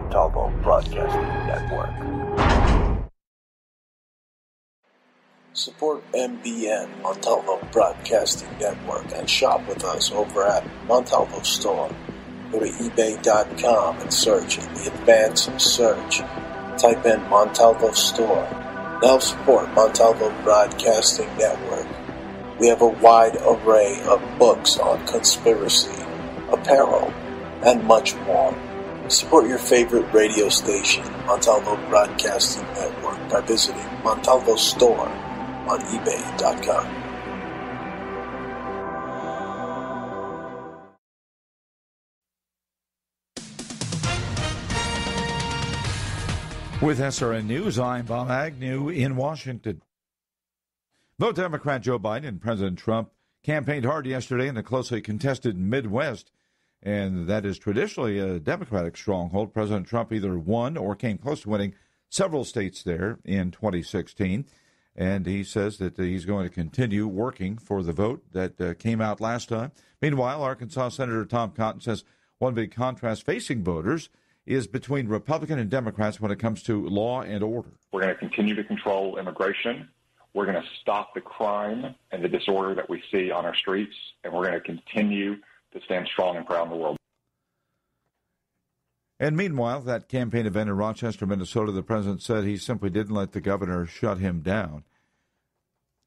Montalvo Broadcasting Network. Support MBN, Montalvo Broadcasting Network, and shop with us over at Montalvo Store. Go to ebay.com and search in the advanced search. Type in Montalvo Store. Now support Montalvo Broadcasting Network. We have a wide array of books on conspiracy, apparel, and much more. Support your favorite radio station, Montalvo Broadcasting Network, by visiting Montalvo Store on ebay.com. With SRN News, I'm Bob Agnew in Washington. Both Democrat Joe Biden and President Trump campaigned hard yesterday in the closely contested Midwest, and that is traditionally a Democratic stronghold. President Trump either won or came close to winning several states there in 2016, and he says that he's going to continue working for the vote that came out last time. Meanwhile, Arkansas Senator Tom Cotton says one big contrast facing voters is between Republican and Democrats when it comes to law and order. We're going to continue to control immigration. We're going to stop the crime and the disorder that we see on our streets, and we're going to continue to stand strong and proud in the world. And meanwhile, that campaign event in Rochester, Minnesota, the president said he simply didn't let the governor shut him down.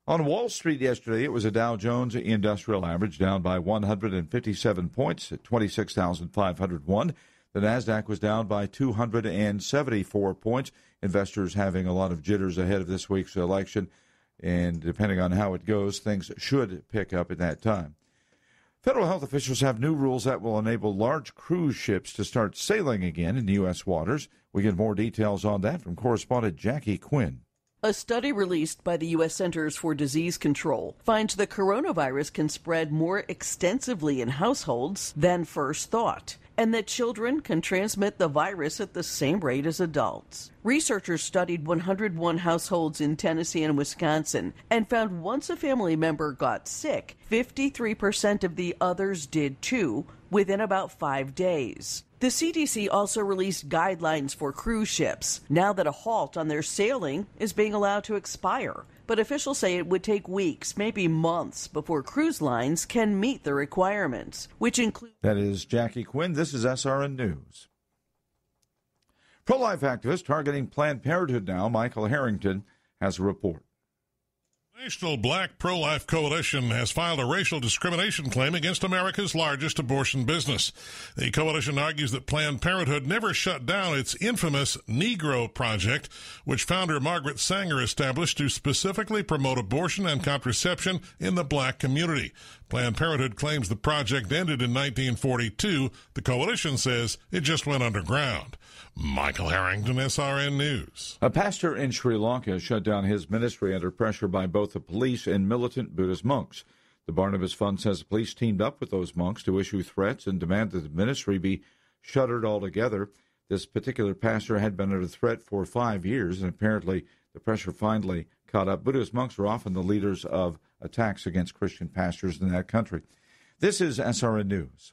On Wall Street yesterday, it was a Dow Jones Industrial Average down by 157 points at 26,501. The NASDAQ was down by 274 points. Investors having a lot of jitters ahead of this week's election, and depending on how it goes, things should pick up at that time. Federal health officials have new rules that will enable large cruise ships to start sailing again in U.S. waters. We get more details on that from correspondent Jackie Quinn. A study released by the U.S. Centers for Disease Control finds the coronavirus can spread more extensively in households than first thought, and that children can transmit the virus at the same rate as adults. Researchers studied 101 households in Tennessee and Wisconsin and found once a family member got sick, 53% of the others did too, within about 5 days. The CDC also released guidelines for cruise ships now that a halt on their sailing is being allowed to expire. But officials say it would take weeks, maybe months, before cruise lines can meet the requirements, which include... That is Jackie Quinn. This is SRN News. Pro-life activist targeting Planned Parenthood now, Michael Harrington, has a report. The National Black Pro-Life Coalition has filed a racial discrimination claim against America's largest abortion business. The coalition argues that Planned Parenthood never shut down its infamous Negro Project, which founder Margaret Sanger established to specifically promote abortion and contraception in the black community. Planned Parenthood claims the project ended in 1942. The coalition says it just went underground. Michael Harrington, SRN News. A pastor in Sri Lanka shut down his ministry under pressure by both the police and militant Buddhist monks. The Barnabas Fund says the police teamed up with those monks to issue threats and demand that the ministry be shuttered altogether. This particular pastor had been under threat for 5 years, and apparently the pressure finally caught up. Buddhist monks are often the leaders of attacks against Christian pastors in that country. This is SRN News.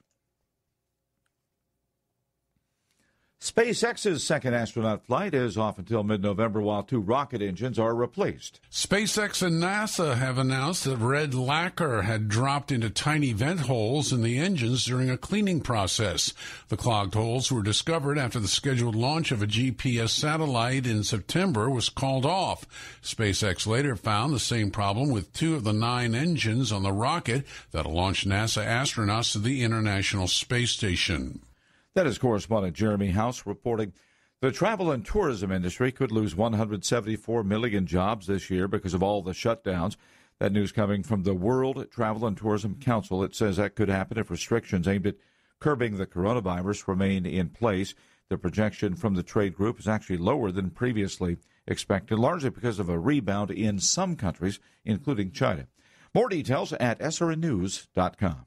SpaceX's second astronaut flight is off until mid-November while 2 rocket engines are replaced. SpaceX and NASA have announced that red lacquer had dropped into tiny vent holes in the engines during a cleaning process. The clogged holes were discovered after the scheduled launch of a GPS satellite in September was called off. SpaceX later found the same problem with 2 of the 9 engines on the rocket that'll launch NASA astronauts to the International Space Station. That is correspondent Jeremy House reporting. The travel and tourism industry could lose 174 million jobs this year because of all the shutdowns. That news coming from the World Travel and Tourism Council. It says that could happen if restrictions aimed at curbing the coronavirus remain in place. The projection from the trade group is actually lower than previously expected, largely because of a rebound in some countries, including China. More details at srnnews.com.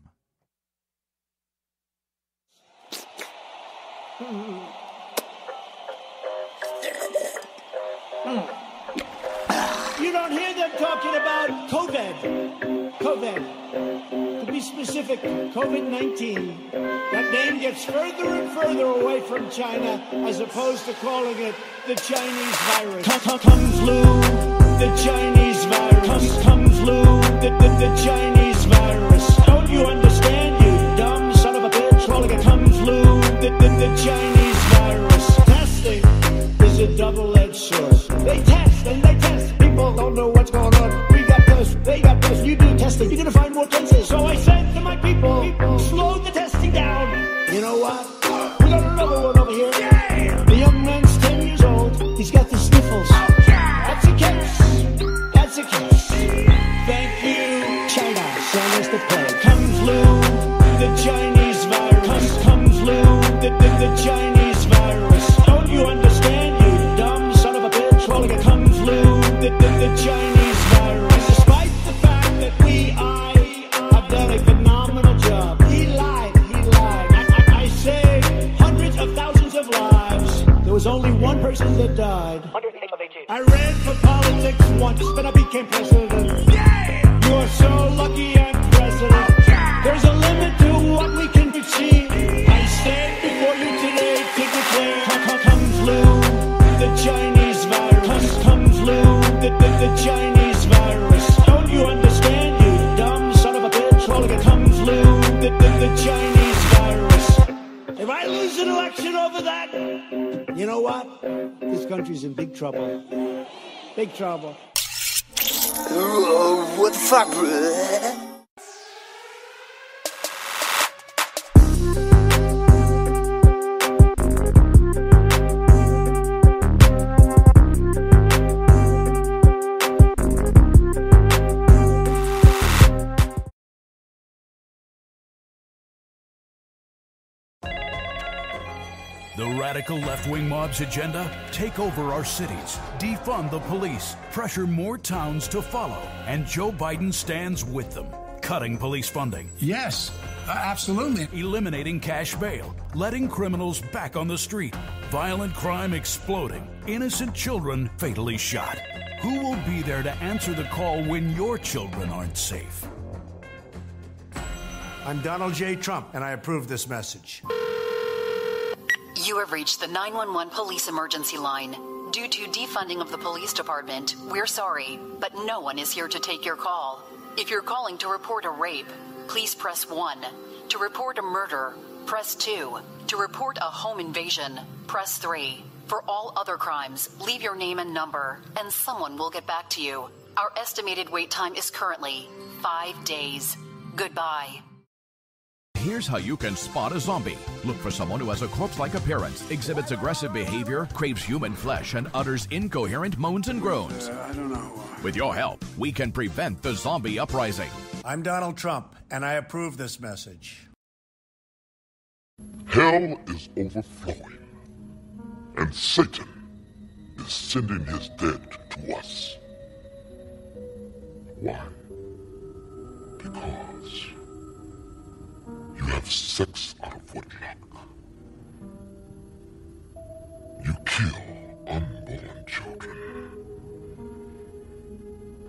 You don't hear them talking about COVID. Could we specific, COVID-19. That name gets further and further away from China as opposed to calling it the Chinese virus. Kung flu, the Chinese virus. Kung flu, the Chinese virus. Don't you understand, you dumb son of a bitch? Calling it Kung flu, the Chinese virus. Testing is a double-edged sword. They test and they test. People don't know what's going on. We got this, they got this. You do testing, you're gonna find more cases. So I said to my people, slow the testing down. You know what? We got another one over here. Yeah. The young man's 10 years old. He's got the sniffles. That's a case. That's a case. Thank you, China. Send us the plague. Kung flu, the Chinese virus. Kung flu, the Chinese virus. Don't you understand, you dumb son of a bitch? Calling it Kung flu, the Chinese virus. Despite the fact that I have done a phenomenal job. He lied. I saved hundreds of thousands of lives. There was only one person that died. I ran for politics once, but I became president. Yeah! You are so lucky I'm president. There's a limit to what we can achieve. I stand before you today to declare Kung flu, the Chinese virus. Kung flu, the Chinese virus. Don't you understand, you dumb son of a bitch? Calling it Kung flu, the Chinese virus. If I lose an election over that, you know what? This country's in big trouble. Big trouble. What the fuck, bruh? The radical left-wing mob's agenda? Take over our cities, defund the police, pressure more towns to follow, and Joe Biden stands with them. Cutting police funding. Yes, absolutely. Eliminating cash bail, letting criminals back on the street, violent crime exploding, innocent children fatally shot. Who will be there to answer the call when your children aren't safe? I'm Donald J. Trump, and I approve this message. You have reached the 911 police emergency line. Due to defunding of the police department, we're sorry, but no one is here to take your call. If you're calling to report a rape, please press 1. To report a murder, press 2. To report a home invasion, press 3. For all other crimes, leave your name and number, and someone will get back to you. Our estimated wait time is currently 5 days. Goodbye. Here's how you can spot a zombie. Look for someone who has a corpse-like appearance, exhibits aggressive behavior, craves human flesh, and utters incoherent moans and groans. I don't know. With your help, we can prevent the zombie uprising. I'm Donald Trump, and I approve this message. Hell is overflowing, and Satan is sending his dead to us. Why? Because you have sex out of wedlock. You kill unborn children.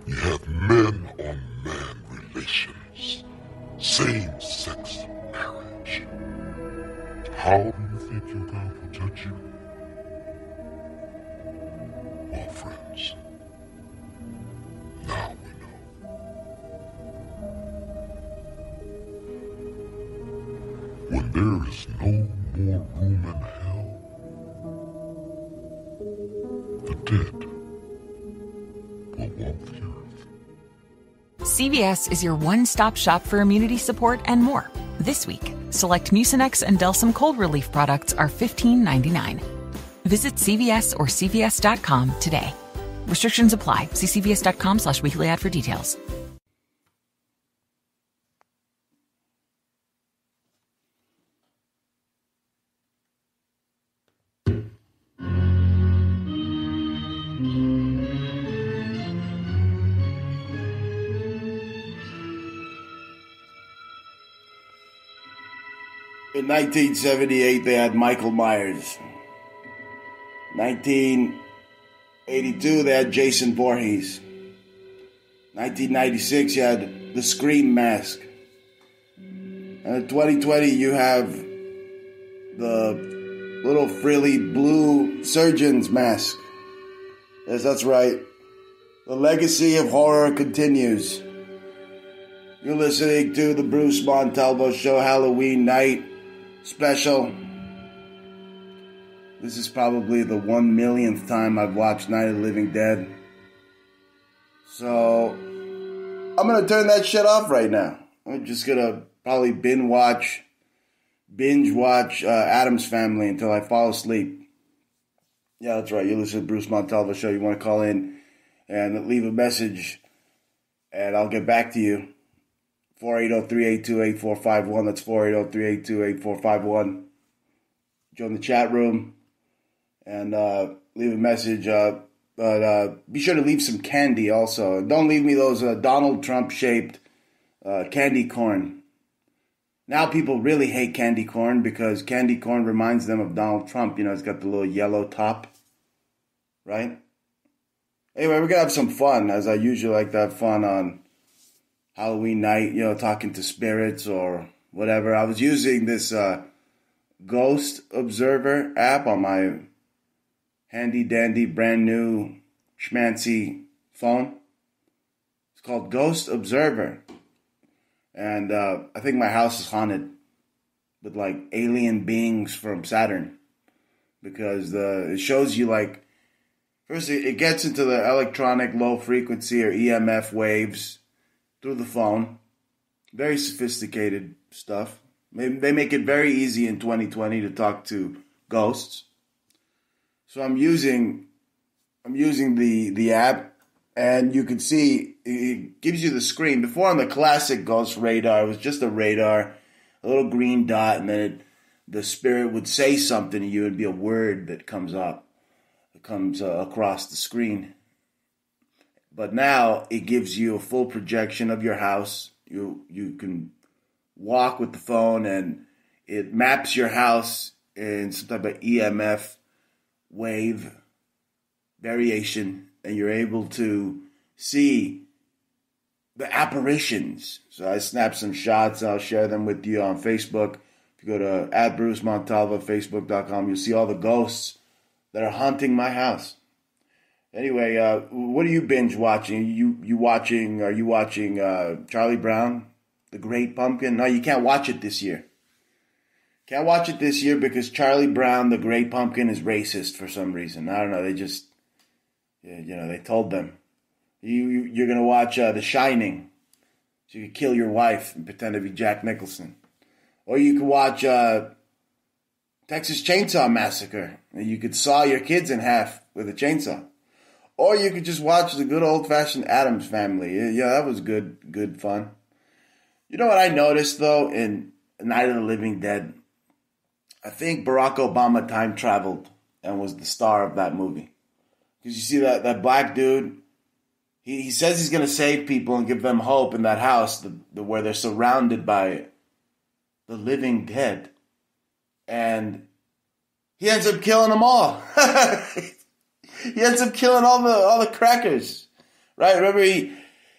You have men-on-man relations. Same-sex marriage. How do you think your God will judge you? Well, friends, now we know. When there is no more room in hell, the dead will walk the earth. CVS is your one-stop shop for immunity support and more. This week, select Mucinex and Delsum cold relief products are $15.99. Visit CVS or CVS.com today. Restrictions apply. See CVS.com/weekly ad for details. In 1978, they had Michael Myers. 1982, they had Jason Voorhees. 1996, you had The Scream Mask. And in 2020, you have the little frilly blue surgeon's mask. Yes, that's right. The legacy of horror continues. You're listening to the Bruce Montalvo Show Halloween night special. This is probably the 1 millionth time I've watched Night of the Living Dead. So, I'm going to turn that shit off right now. I'm just going to probably binge watch Addams Family until I fall asleep. Yeah, that's right. You listen to Bruce Montalvo Show. You want to call in and leave a message, and I'll get back to you. 480-382-8451. That's 480-382-8451. Join the chat room and leave a message. But be sure to leave some candy also. Don't leave me those Donald Trump-shaped candy corn. Now people really hate candy corn because candy corn reminds them of Donald Trump. You know, it's got the little yellow top, right? Anyway, we're going to have some fun, as I usually like to have fun on Halloween night, you know, talking to spirits or whatever. I was using this Ghost Observer app on my handy-dandy, brand-new, schmancy phone. It's called Ghost Observer. And I think my house is haunted with, like, alien beings from Saturn. Because it shows you, like, first it gets into the electronic low frequency or EMF waves through the phone. Very sophisticated stuff. They make it very easy in 2020 to talk to ghosts. So I'm using the app, and you can see it gives you the screen. Before on the classic ghost radar, it was just a radar, a little green dot, and then the spirit would say something to you. It'd be a word that comes up, across the screen. But now it gives you a full projection of your house. You can walk with the phone, and it maps your house in some type of EMF wave variation, and you're able to see the apparitions. So I snapped some shots. I'll share them with you on Facebook. If you go to @BruceMontalvo, Facebook.com, you'll see all the ghosts that are haunting my house. Anyway, what are you binge watching? Are you watching Charlie Brown, The Great Pumpkin? No, you can't watch it this year. Can't watch it this year because Charlie Brown, The Great Pumpkin, is racist for some reason. I don't know. They just, they told them. You're going to watch The Shining. So you can kill your wife and pretend to be Jack Nicholson. Or you could watch Texas Chainsaw Massacre. And you could saw your kids in half with a chainsaw. Or you could just watch the good old-fashioned Addams Family. Yeah, that was good fun. You know what I noticed, though, in Night of the Living Dead? I think Barack Obama time-traveled and was the star of that movie. Because you see that black dude, he says he's going to save people and give them hope in that house where they're surrounded by the living dead. And he ends up killing them all. He ends up killing all the crackers, right? Remember,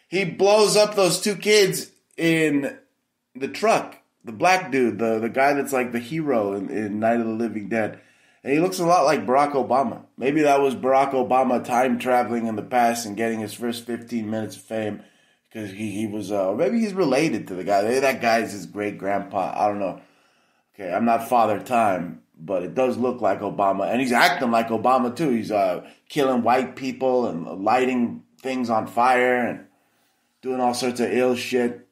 he blows up those two kids in the truck. The black dude, the guy that's like the hero in Night of the Living Dead. And he looks a lot like Barack Obama. Maybe that was Barack Obama time traveling in the past and getting his first 15 minutes of fame because he was, maybe he's related to the guy. Maybe that guy's his great grandpa. I don't know. Okay, I'm not Father Time, but it does look like Obama. And he's acting like Obama too. He's killing white people and lighting things on fire and doing all sorts of ill shit.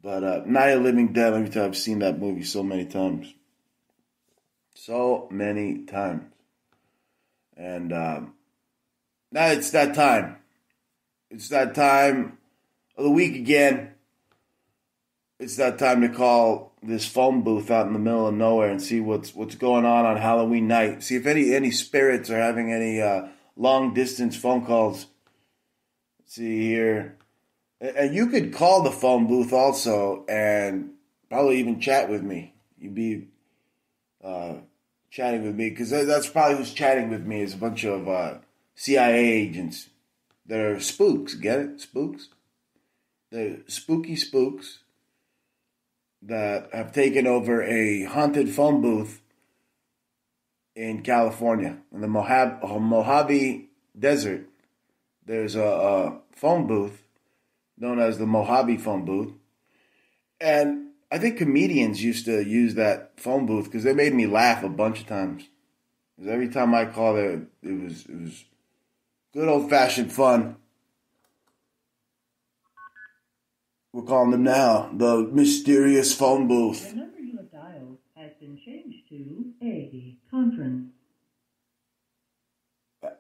But Night of the Living Dead, let me tell you, I've seen that movie so many times. So many times. And now it's that time. It's that time of the week again. It's that time to call this phone booth out in the middle of nowhere and see what's going on Halloween night. See if any spirits are having any long distance phone calls. Let's see here. And you could call the phone booth also and probably even chat with me. You'd be chatting with me because that's probably who's chatting with me is a bunch of CIA agents that are spooks. Get it? Spooks? They're spooky spooks that have taken over a haunted phone booth in California, in the Mojave Desert. There's a phone booth known as the Mojave Phone Booth. And I think comedians used to use that phone booth because they made me laugh a bunch of times. Because every time I called it was good old-fashioned fun. We're calling them now the mysterious phone booth. The number you have dialed has been changed to a conference.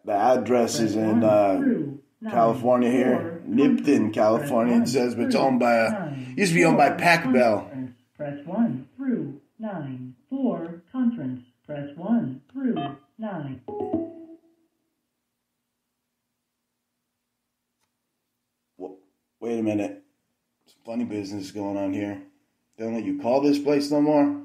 The address is in California here, Nipton, California. It says, but it's owned by used to be owned by Pac Bell. Press 1 through 9 for conference. Press 1 through 9. Wait a minute. Some funny business going on here. They don't let you call this place no more?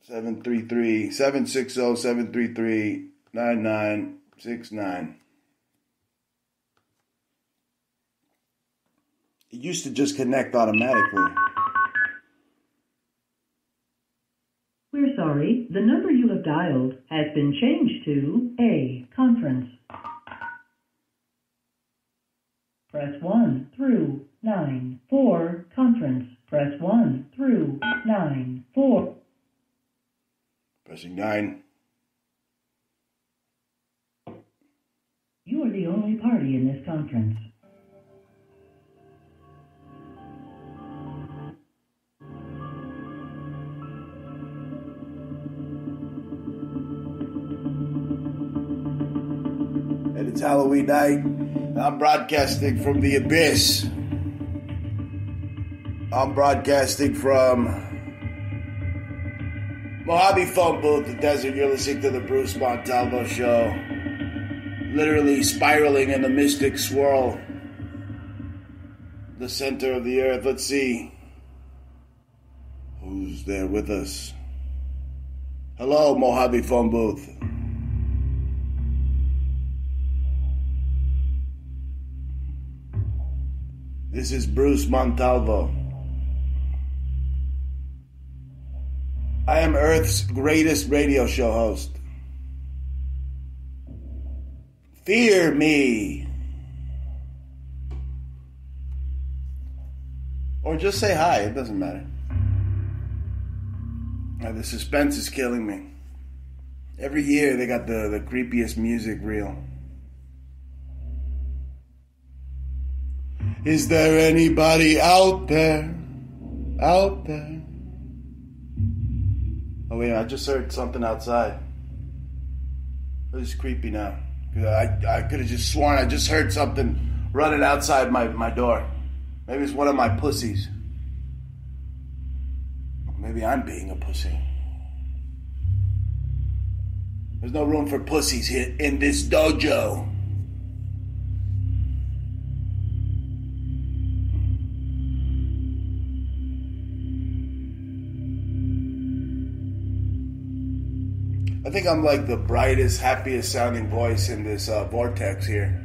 760-733-9969. It used to just connect automatically. We're sorry. The number you have dialed has been changed to a conference. Press 1 through 9 for conference. Press 1 through 9 for. Pressing 9. You are the only party in this conference. And it's Halloween night. I'm broadcasting from the abyss. I'm broadcasting from Mojave Phone Booth, the desert. You're listening to the Bruce Montalvo Show. Literally spiraling in the mystic swirl. The center of the earth. Let's see who's there with us. Hello, Mojave Phone Booth. This is Bruce Montalvo. I am Earth's greatest radio show host. Fear me. Or just say hi, it doesn't matter. The suspense is killing me. Every year they got the creepiest music reel. Is there anybody out there? Out there? Oh wait, I just heard something outside. This is creepy now. I could have just sworn I just heard something running outside my door. Maybe it's one of my pussies. Maybe I'm being a pussy. There's no room for pussies here in this dojo. I think I'm like the brightest, happiest sounding voice in this vortex here.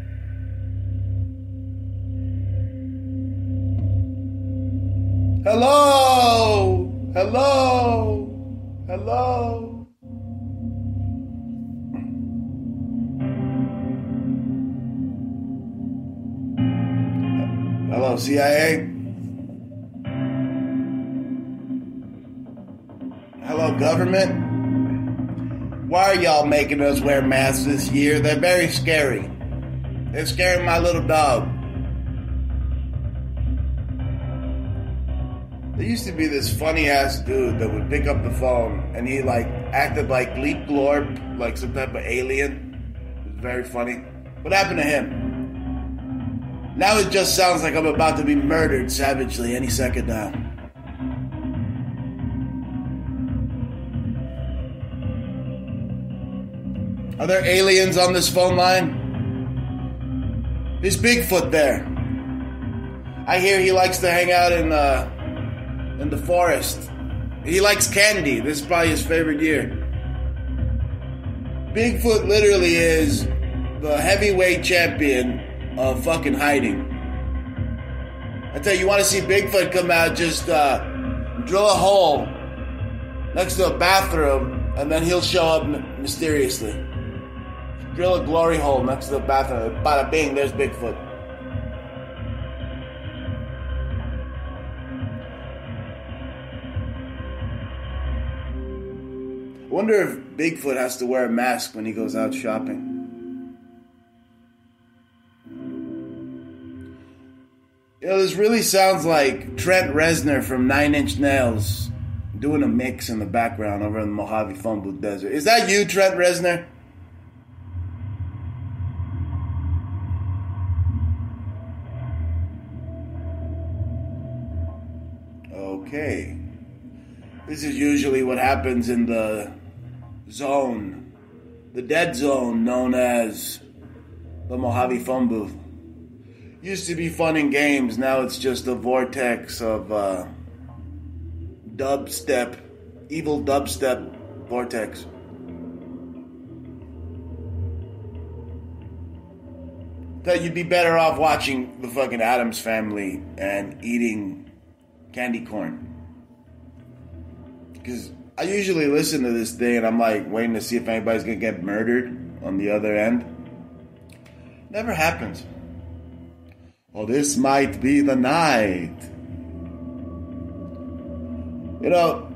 Hello! Hello! Hello! Hello, CIA? Hello, government? Why are y'all making us wear masks this year? They're very scary. They're scaring my little dog. There used to be this funny ass dude that would pick up the phone and he like acted like Gleep Glorp, like some type of alien. It was very funny. What happened to him? Now it just sounds like I'm about to be murdered savagely any second now. Are there aliens on this phone line? Is Bigfoot there? I hear he likes to hang out in the forest. He likes candy. This is probably his favorite year. Bigfoot literally is the heavyweight champion of fucking hiding. I tell you, you want to see Bigfoot come out, just drill a hole next to a bathroom, and then he'll show up mysteriously. Drill a glory hole next to the bathroom. Bada bing, there's Bigfoot. I wonder if Bigfoot has to wear a mask when he goes out shopping. You know, this really sounds like Trent Reznor from 9 Inch Nails doing a mix in the background over in the Mohave Phone Booth desert. Is that you, Trent Reznor? Okay. This is usually what happens in the zone, the dead zone known as the Mohave Phone Booth. Used to be fun and games, now it's just a vortex of dubstep, evil dubstep vortex. That you'd be better off watching the fucking Addams Family and eating candy corn. Because I usually listen to this thing and I'm like waiting to see if anybody's gonna get murdered on the other end. Never happens. Oh, this might be the night. You know,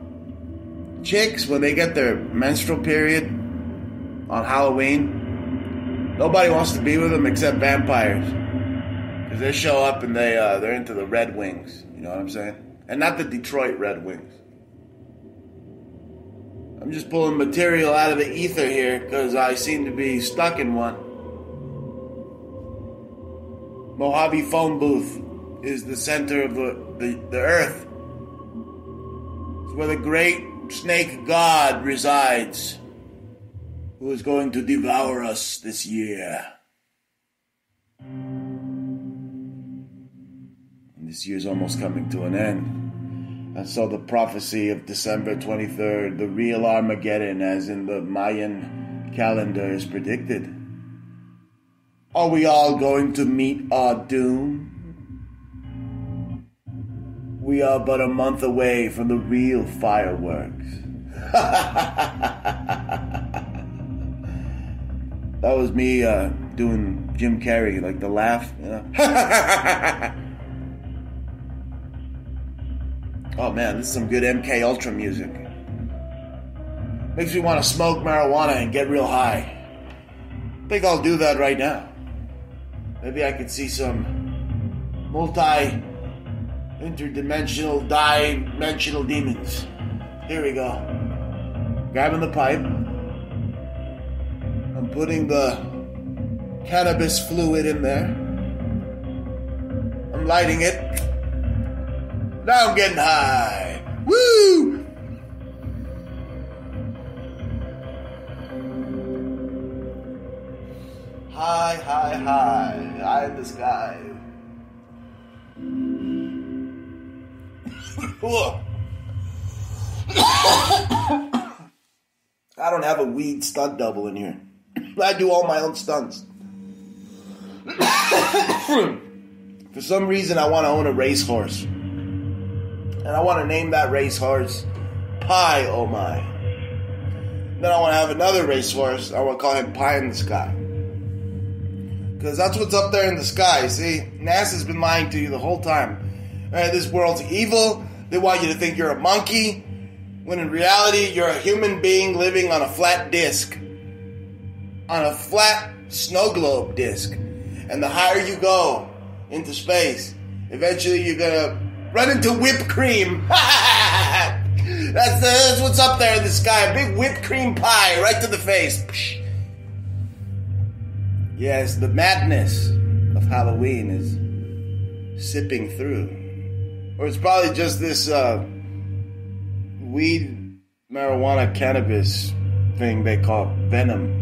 chicks, when they get their menstrual period on Halloween, nobody wants to be with them except vampires. Because they show up and they're into the Red Wings. You know what I'm saying? And not the Detroit Red Wings. I'm just pulling material out of the ether here because I seem to be stuck in one. Mohave Phone Booth is the center of the earth. It's where the great snake god resides, who is going to devour us this year. And this year's almost coming to an end. And so the prophecy of December 23rd, the real Armageddon, as in the Mayan calendar, is predicted. Are we all going to meet our doom? We are but a month away from the real fireworks. That was me doing Jim Carrey, like the laugh, you know? Oh man, this is some good MK Ultra music. Makes me want to smoke marijuana and get real high. I think I'll do that right now. Maybe I could see some interdimensional, dimensional demons. Here we go. Grabbing the pipe. I'm putting the cannabis fluid in there. I'm lighting it. Now I'm getting high. Woo! High, high, high. High in the sky. I don't have a weed stunt double in here. I do all my own stunts. For some reason, I want to own a racehorse. And I want to name that racehorse Pie Oh My. Then I want to have another racehorse. I want to call him Pie in the Sky. Because that's what's up there in the sky, see? NASA's been lying to you the whole time. Right, this world's evil. They want you to think you're a monkey, when in reality, you're a human being living on a flat disc. On a flat snow globe disc. And the higher you go into space, eventually you're going to run into whipped cream. That's what's up there in the sky. A big whipped cream pie right to the face. Yes, the madness of Halloween is sipping through. Or it's probably just this weed, marijuana, cannabis thing they call venom.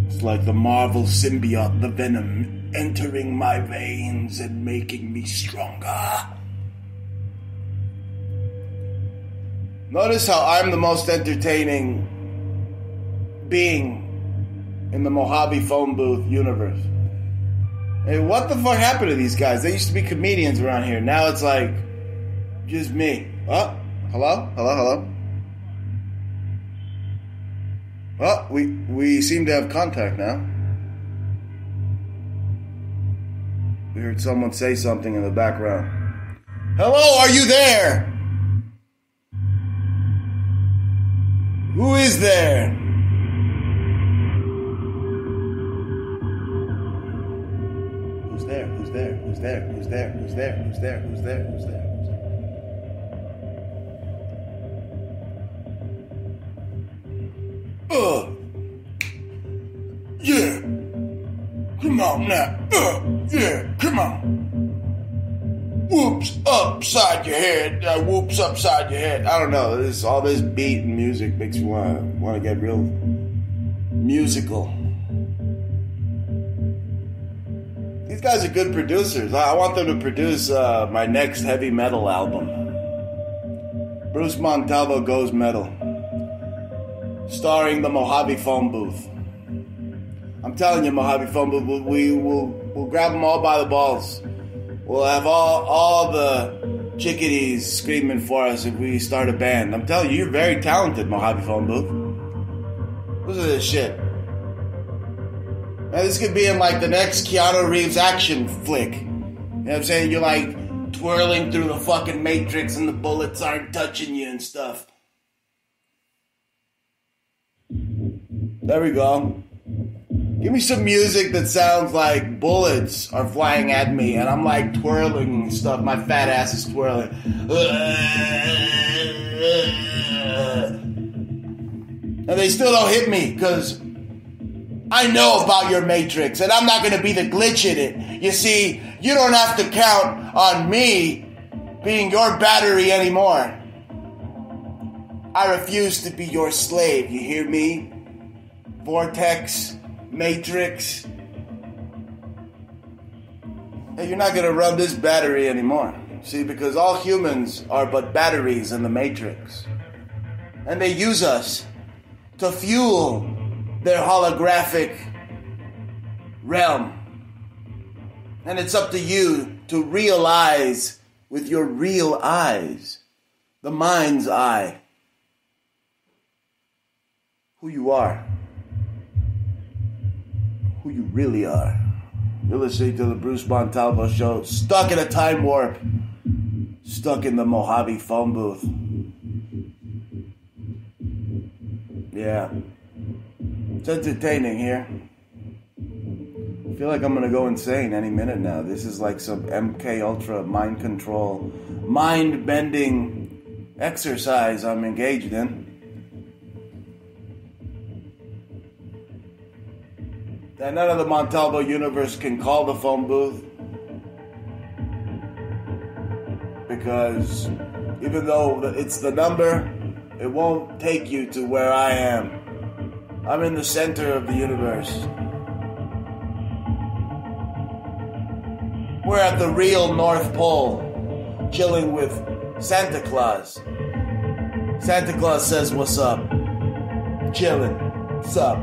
It's like the Marvel symbiote, the venom, entering my veins and making me stronger. Notice how I'm the most entertaining being in the Mohave Phone Booth universe. Hey, what the fuck happened to these guys? They used to be comedians around here. Now it's like just me. Oh, hello? Well, we seem to have contact now. We heard someone say something in the background. Hello, are you there? Who is there? Who's there? Who's there? Who's there? Who's there? Who's there? Who's there? Who's there? Who's there? Who's there? Yeah. Come on now. Yeah, come on. Whoops upside your head. Whoops upside your head. I don't know. All this beat and music makes me want to get real musical. These guys are good producers. I want them to produce my next heavy metal album. Bruce Montalvo Goes Metal. Starring the Mohave Phone Booth. I'm telling you, Mohave Phone Booth, we'll grab them all by the balls. We'll have all the chickadees screaming for us if we start a band. I'm telling you, you're very talented, Mohave Phone Booth. Listen to this shit. Now, this could be in like the next Keanu Reeves action flick. You know what I'm saying? You're like twirling through the fucking Matrix and the bullets aren't touching you and stuff. There we go. Give me some music that sounds like bullets are flying at me and I'm like twirling and stuff. My fat ass is twirling. And they still don't hit me because I know about your Matrix and I'm not going to be the glitch in it. You see, you don't have to count on me being your battery anymore. I refuse to be your slave, you hear me? Vortex, Matrix. Hey, you're not going to run this battery anymore. See, because all humans are but batteries in the Matrix. And they use us to fuel their holographic realm. And it's up to you to realize with your real eyes, the mind's eye, who you are. Who you really are. You're listening to the Bruce Montalvo Show. Stuck in a time warp. Stuck in the Mohave Phone Booth. Yeah. It's entertaining here. I feel like I'm going to go insane any minute now. This is like some MK Ultra mind control, mind-bending exercise I'm engaged in. And none of the Montalvo universe can call the phone booth because even though it's the number, it won't take you to where I am. I'm in the center of the universe. We're at the real North Pole, chilling with Santa Claus. Santa Claus says, "What's up?" Chilling. What's up?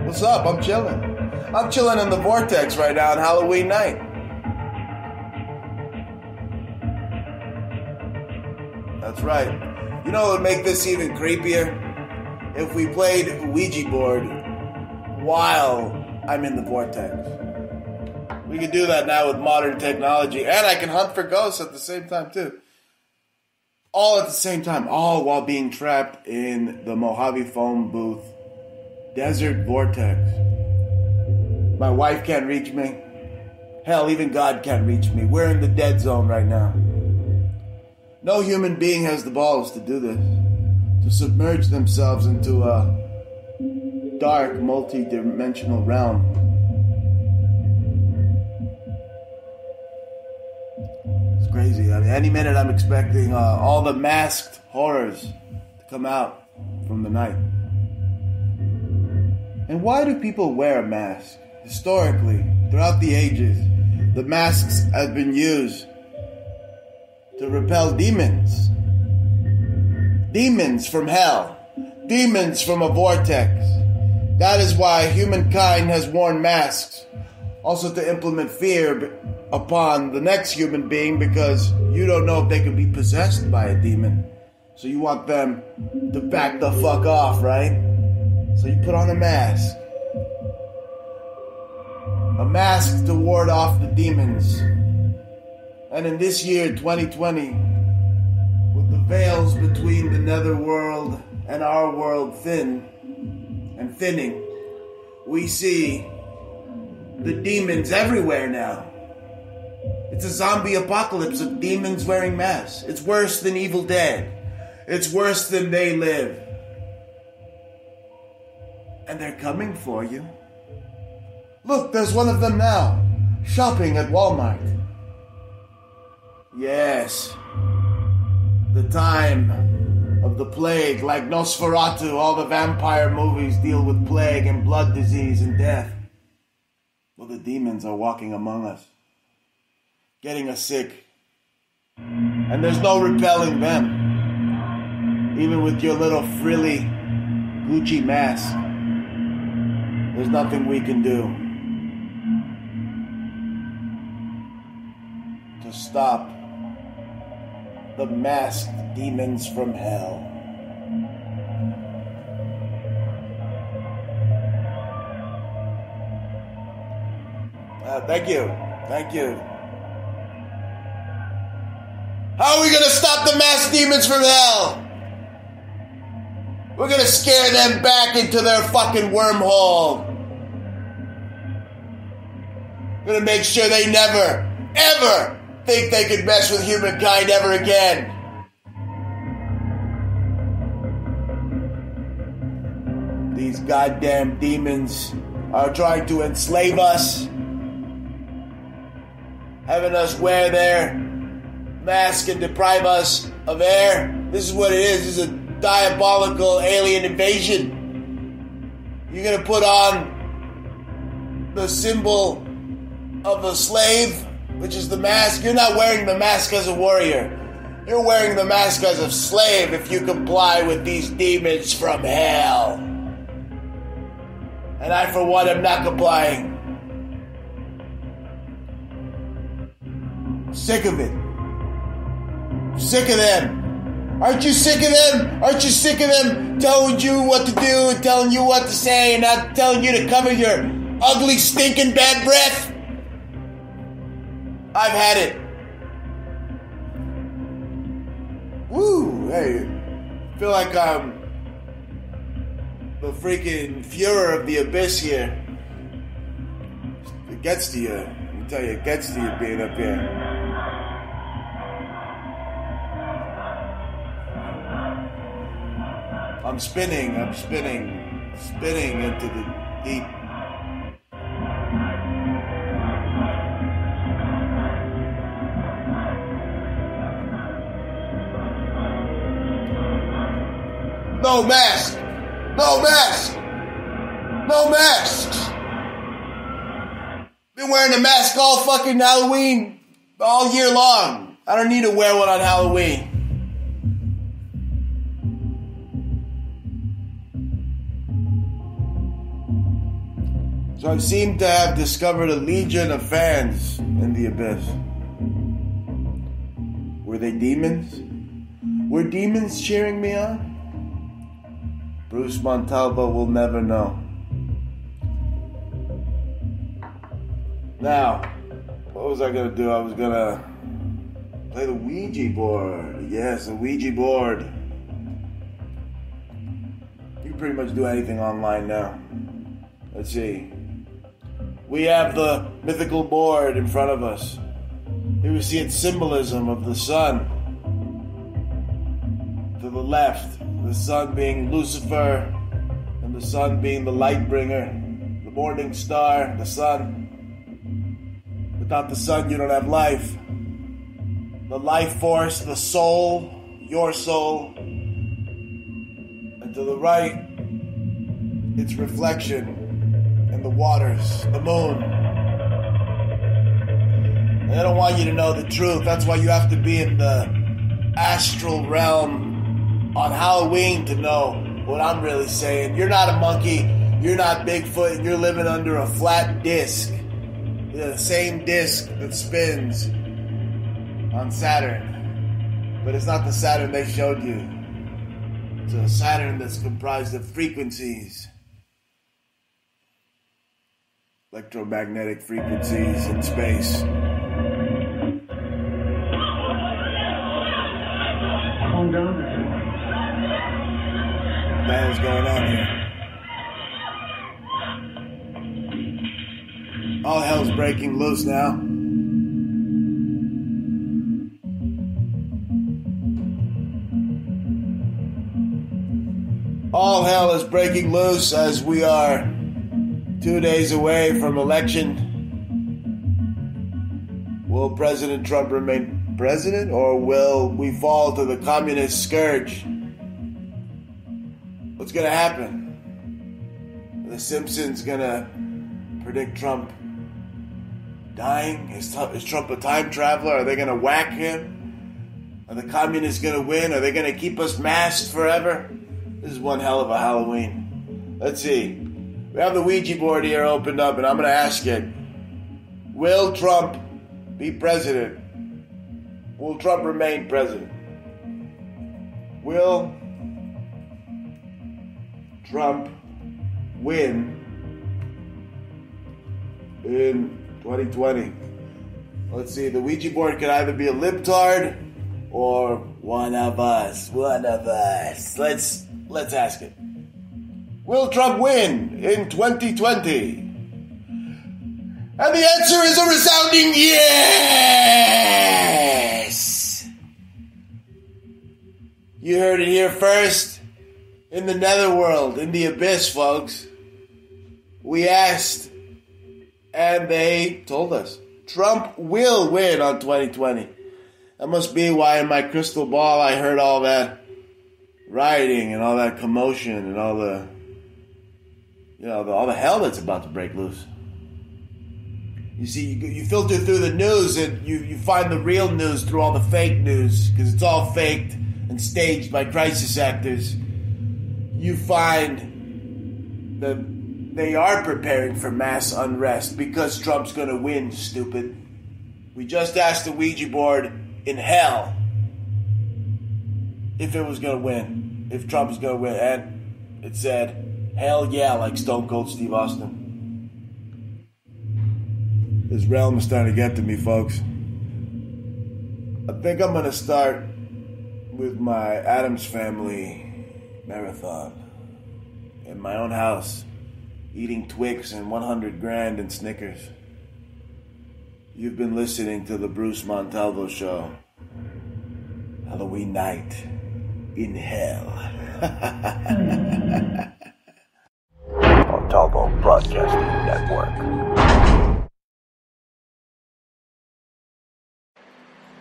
What's up? I'm chilling. I'm chilling in the vortex right now on Halloween night. That's right. You know what would make this even creepier? If we played Ouija Board while I'm in the vortex. We can do that now with modern technology. And I can hunt for ghosts at the same time too. All at the same time. All while being trapped in the Mohave Phone Booth desert vortex. My wife can't reach me. Hell, even God can't reach me. We're in the dead zone right now. No human being has the balls to do this. To submerge themselves into a dark, multi-dimensional realm. It's crazy. I mean, any minute I'm expecting all the masked horrors to come out from the night. And why do people wear a mask? Historically, throughout the ages, the masks have been used to repel demons. Demons from hell. Demons from a vortex. That is why humankind has worn masks. Also to implement fear upon the next human being, because you don't know if they could be possessed by a demon. So you want them to back the fuck off, right? So you put on a mask. A mask to ward off the demons. And in this year, 2020, with the veils between the netherworld and our world thinning, we see the demons everywhere now. It's a zombie apocalypse of demons wearing masks. It's worse than Evil Dead. It's worse than They Live. And they're coming for you. Look, there's one of them now, shopping at Walmart. Yes, the time of the plague, like Nosferatu. All the vampire movies deal with plague and blood disease and death. Well, the demons are walking among us, getting us sick. And there's no repelling them. Even with your little frilly Gucci mask, there's nothing we can do to stop the masked demons from hell. Thank you. How are we going to stop the masked demons from hell? We're going to scare them back into their fucking wormhole. We're going to make sure they never, ever think they could mess with humankind ever again. These goddamn demons are trying to enslave us, having us wear their mask and deprive us of air. This is what it is. This is a diabolical alien invasion. You're gonna put on the symbol of a slave, which is the mask. You're not wearing the mask as a warrior. You're wearing the mask as a slave if you comply with these demons from hell. And I, for one, am not complying. Sick of it. Sick of them. Aren't you sick of them? Aren't you sick of them telling you what to do and telling you what to say and not telling you to cover your ugly, stinking, bad breath? I've had it. Woo! Hey, I feel like I'm the freaking Fuhrer of the abyss here. It gets to you. Let me tell you, it gets to you being up here. I'm spinning into the deep. No mask! No mask! No masks! Been wearing a mask all fucking Halloween, all year long. I don't need to wear one on Halloween. So I seem to have discovered a legion of fans in the abyss. Were they demons? Were demons cheering me on? Bruce Montalvo will never know. Now, what was I going to do? I was going to play the Ouija board. Yes, the Ouija board. You can pretty much do anything online now. Let's see. We have the mythical board in front of us. Here we see its symbolism of the sun. To the left, the sun being Lucifer, and the sun being the light bringer, the morning star, the sun. Without the sun, you don't have life. The life force, the soul, your soul. And to the right, its reflection in the waters, the moon. And I don't want you to know the truth. That's why you have to be in the astral realm on Halloween to know what I'm really saying. You're not a monkey. You're not Bigfoot and you're living under a flat disc. The same disc that spins on Saturn. But it's not the Saturn they showed you. It's a Saturn that's comprised of frequencies. Electromagnetic frequencies in space. Calm down there. What the hell's going on here? All hell's breaking loose now. All hell is breaking loose as we are 2 days away from election. Will President Trump remain president, or will we fall to the communist scourge? What's going to happen? Are the Simpsons going to predict Trump dying? Is Trump a time traveler? Are they going to whack him? Are the communists going to win? Are they going to keep us masked forever? This is one hell of a Halloween. Let's see. We have the Ouija board here opened up, and I'm going to ask it. Will Trump be president? Will Trump remain president? Will Trump win in 2020? Let's see. The Ouija board could either be a libtard or one of us. One of us. Let's ask it. Will Trump win in 2020? And the answer is a resounding yes! You heard it here first. In the netherworld, in the abyss, folks. We asked, and they told us. Trump will win on 2020. That must be why in my crystal ball I heard all that rioting and all that commotion and all the, all the hell that's about to break loose. You see, you filter through the news and you find the real news through all the fake news, because it's all faked and staged by crisis actors. You find that they are preparing for mass unrest because Trump's going to win, stupid. We just asked the Ouija board in hell if it was going to win, if Trump was going to win, and it said, hell yeah, like Stone Cold Steve Austin. This realm is starting to get to me, folks. I think I'm going to start with my Addams Family marathon in my own house, eating Twix and 100 grand in Snickers. You've been listening to the Bruce Montalvo Show. Halloween night in hell. Montalvo Broadcasting Network.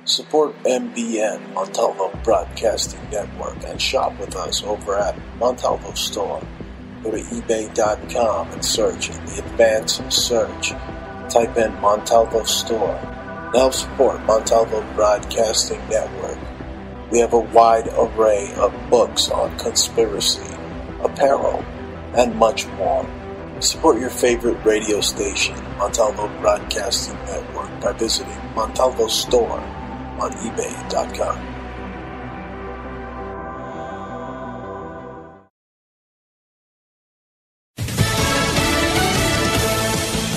Support MBN, Montalvo Broadcasting Network, and shop with us over at Montalvo Store. Go to ebay.com and search in the advanced search. Type in Montalvo Store. Now support Montalvo Broadcasting Network. We have a wide array of books on conspiracy, apparel, and much more. Support your favorite radio station, Montalvo Broadcasting Network, by visiting Montalvo Store on ebay.com.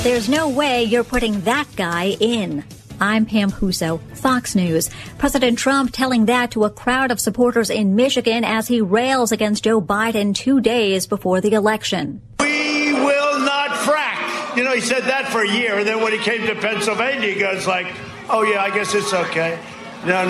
There's no way you're putting that guy in. I'm Pam Huso, Fox News. President Trump telling that to a crowd of supporters in Michigan as he rails against Joe Biden 2 days before the election. We will not frack. He said that for a year, and then when he came to Pennsylvania, he goes like, oh yeah, I guess it's okay. No,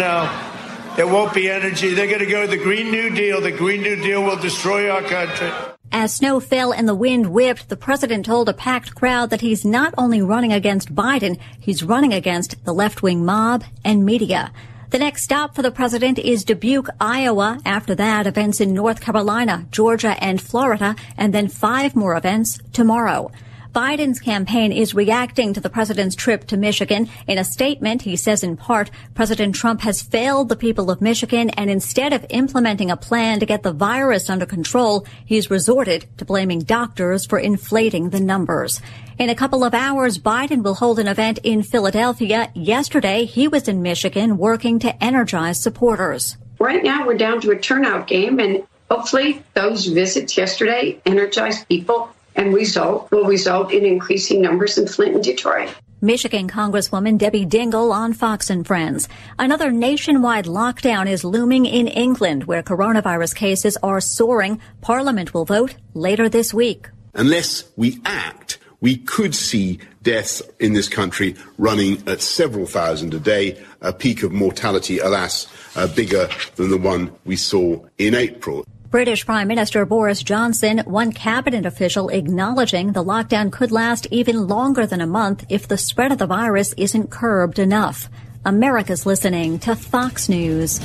there won't be energy. They're going to go to the Green New Deal. The Green New Deal will destroy our country. As snow fell and the wind whipped, the president told a packed crowd that he's not only running against Biden, he's running against the left-wing mob and media. The next stop for the president is Dubuque, Iowa. After that, events in North Carolina, Georgia, and Florida, and then 5 more events tomorrow. Biden's campaign is reacting to the president's trip to Michigan. In a statement, he says in part, President Trump has failed the people of Michigan, and instead of implementing a plan to get the virus under control, he's resorted to blaming doctors for inflating the numbers. In a couple of hours, Biden will hold an event in Philadelphia. Yesterday, he was in Michigan working to energize supporters. Right now, we're down to a turnout game, and hopefully those visits yesterday energize people and will result in increasing numbers in Flint and Detroit. Michigan Congresswoman Debbie Dingell on Fox and Friends. Another nationwide lockdown is looming in England, where coronavirus cases are soaring. Parliament will vote later this week. Unless we act, we could see deaths in this country running at several thousand a day, a peak of mortality, alas, bigger than the one we saw in April. British Prime Minister Boris Johnson, one cabinet official acknowledging the lockdown could last even longer than a month if the spread of the virus isn't curbed enough. America's listening to Fox News.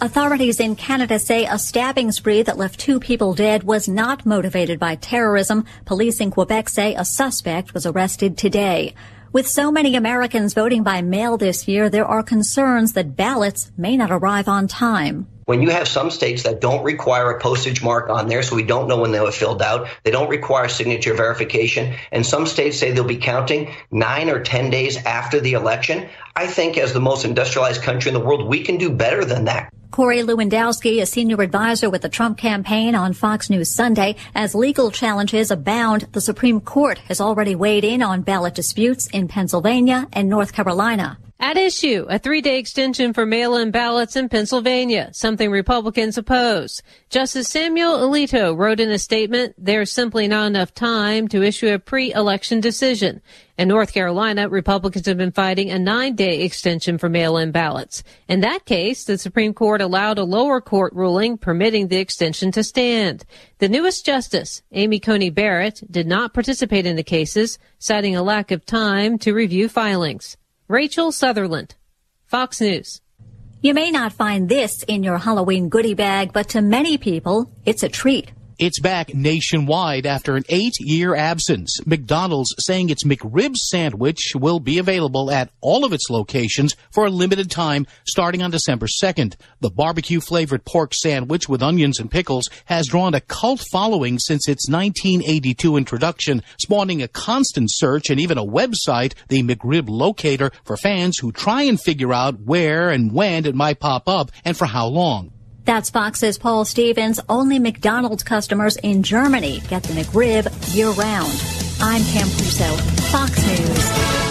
Authorities in Canada say a stabbing spree that left 2 people dead was not motivated by terrorism. Police in Quebec say a suspect was arrested today. With so many Americans voting by mail this year, there are concerns that ballots may not arrive on time. When you have some states that don't require a postage mark on there, so we don't know when they were filled out, they don't require signature verification, and some states say they'll be counting 9 or 10 days after the election, I think as the most industrialized country in the world, we can do better than that. Corey Lewandowski, a senior advisor with the Trump campaign on Fox News Sunday. As legal challenges abound, the Supreme Court has already weighed in on ballot disputes in Pennsylvania and North Carolina. At issue, a 3-day extension for mail-in ballots in Pennsylvania, something Republicans oppose. Justice Samuel Alito wrote in a statement, there's simply not enough time to issue a pre-election decision. In North Carolina, Republicans have been fighting a 9-day extension for mail-in ballots. In that case, the Supreme Court allowed a lower court ruling permitting the extension to stand. The newest justice, Amy Coney Barrett, did not participate in the cases, citing a lack of time to review filings. Rachel Sutherland, Fox News. You may not find this in your Halloween goodie bag, but to many people, it's a treat. It's back nationwide after an 8-year absence. McDonald's saying its McRib sandwich will be available at all of its locations for a limited time starting on December 2nd. The barbecue-flavored pork sandwich with onions and pickles has drawn a cult following since its 1982 introduction, spawning a constant search and even a website, the McRib Locator, for fans who try and figure out where and when it might pop up and for how long. That's Fox's Paul Stevens. Only McDonald's customers in Germany get the McRib year-round. I'm Pam Puso, Fox News.